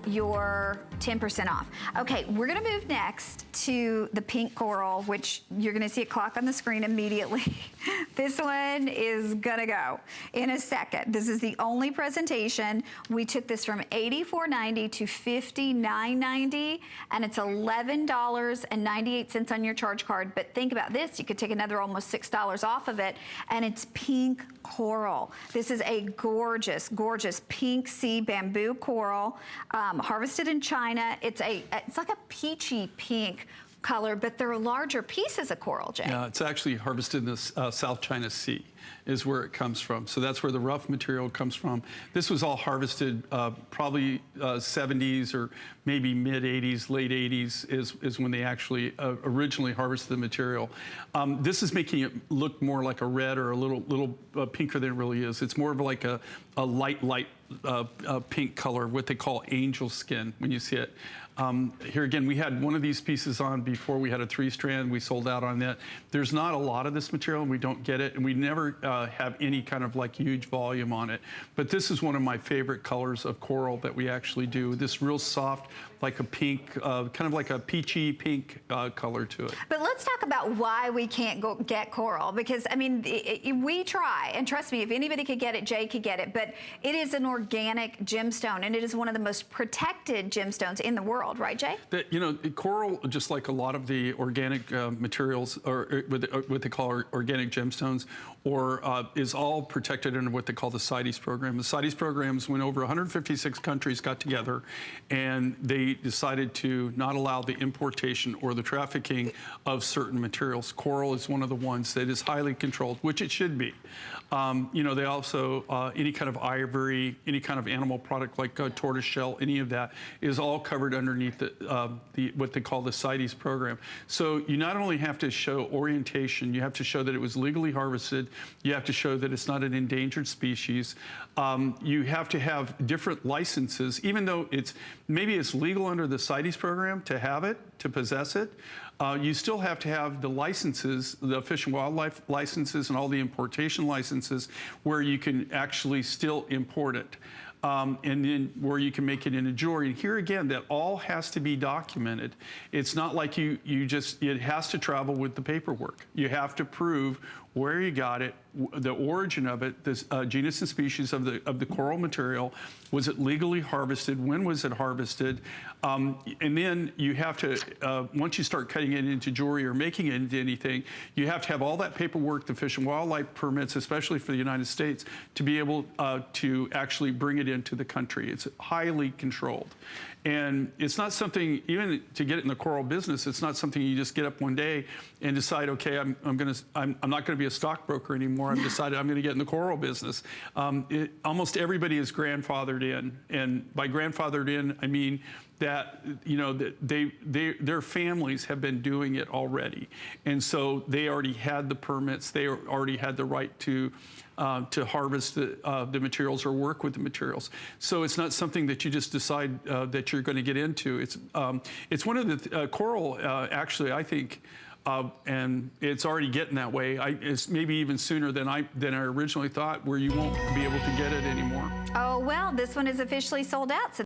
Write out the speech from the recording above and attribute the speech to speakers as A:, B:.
A: your 10% off. Okay, we're gonna move next to the pink coral, which you're gonna see a clock on the screen immediately. This one is gonna go in a second. This is the only presentation. We took this from $84.90 to $59.90, and it's $11.98 on your charge card. But think about this, you could take another almost $6 off of it, and it's pink coral. This is a gorgeous, gorgeous pink sea bamboo coral, harvested in China. It's like a peachy pink color, but they're larger pieces of coral, Jay.
B: Yeah, it's actually harvested in the South China Sea is where it comes from. So that's where the rough material comes from. This was all harvested probably 70s or maybe mid 80s, late 80s is when they actually originally harvested the material. This is making it look more like a red or a little pinker than it really is. It's more of like a light pink color, what they call angel skin when you see it. Here again, we had one of these pieces on before. We had a 3-strand. We sold out on that. There's not a lot of this material, and we don't get it, and we never have any kind of like huge volume on it. But this is one of my favorite colors of coral that we actually do. This real soft, like a pink, kind of like a peachy pink color to it.
A: But let's talk about why we can't go get coral, because I mean, we try, and trust me, if anybody could get it, Jay could get it, but it is an organic gemstone, and it is one of the most protected gemstones in the world, right, Jay?
B: You know, coral, just like a lot of the organic materials, or what they call organic gemstones, or is all protected under what they call the CITES program. The CITES programs, when over 156 countries got together, and they decided to not allow the importation or the trafficking of certain materials. Coral is one of the ones that is highly controlled, which it should be. You know, they also, any kind of ivory, any kind of animal product like tortoise shell, any of that is all covered underneath what they call the CITES program. So you not only have to show orientation, you have to show that it was legally harvested, you have to show that it's not an endangered species, you have to have different licenses, even though maybe it's legal under the CITES program to have it, to possess it. You still have to have the licenses, the Fish and Wildlife licenses and all the importation licenses where you can actually still import it. And then where you can make it into jewelry. And here again, that all has to be documented. It's not like it has to travel with the paperwork. You have to prove where you got it, the origin of it, the genus and species of the coral material. Was it legally harvested? When was it harvested? And then you have to, once you start cutting it into jewelry or making it into anything, you have to have all that paperwork, the Fish and Wildlife permits, especially for the United States, to be able to actually bring it into the country. It's highly controlled. And it's not something, even to get it in the coral business, it's not something you just get up one day and decide, okay, I'm not gonna be a stockbroker anymore. I've decided I'm gonna get in the coral business. Almost everybody is grandfathered in. And by grandfathered in, I mean that, you know, that their families have been doing it already. And so they already had the permits, they already had the right to harvest the materials or work with the materials. So it's not something that you just decide that you're going to get into. It's one of the coral, actually, I think, and it's already getting that way. It's maybe even sooner than I originally thought, where you won't be able to get it anymore.
A: Oh, well, this one is officially sold out. So